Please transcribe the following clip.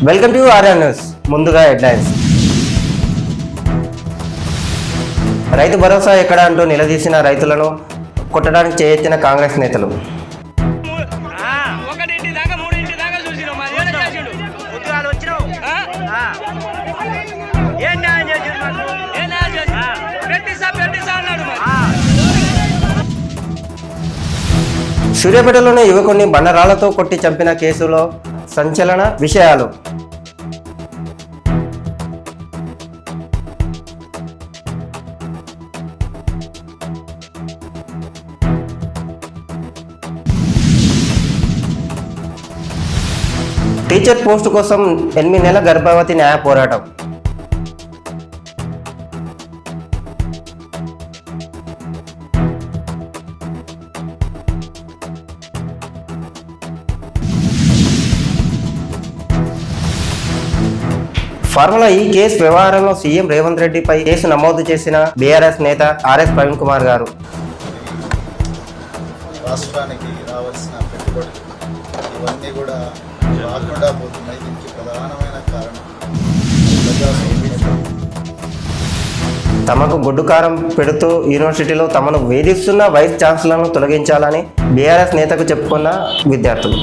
Welcome to RN news. ముందుగా headlines. Rythu Bharosa ఎక్కడ అంటూ నిలదీసిన రైతులను కొట్టడానికి చేయెత్తిన కాంగ్రెస్ నేతలు. సూర్యాపేటలోని యువకుడిని బండరాళ్లతో కొట్టి చంపిన కేసులో సంచలన విషయాలు. టీచర్ పోస్టు కోసం 8 నెలల గర్భవతి న్యాయ పోరాటం. ఫార్ములా ఈ కేసు వ్యవహారంలో సీఎం రేవంత్ రెడ్డిపై కేసు నమోదు చేసిన బీఆర్ఎస్ నేత ఆర్ఎస్ ప్రవీణ్ కుమార్ గారు. రాష్ట్రానికి రావాల్సిన పెట్టుబడులు ఇవన్నీ కూడా రాకుండా పోతున్నాయి. దీనికి ప్రధానమైన కారణం తమకు గుడ్డుకారం పెడుతూ యూనివర్సిటీలో తమను వేధిస్తున్న వైస్ ఛాన్సలర్ను తొలగించాలని బీఆర్ఎస్ నేతకు చెప్పుకున్న విద్యార్థులు.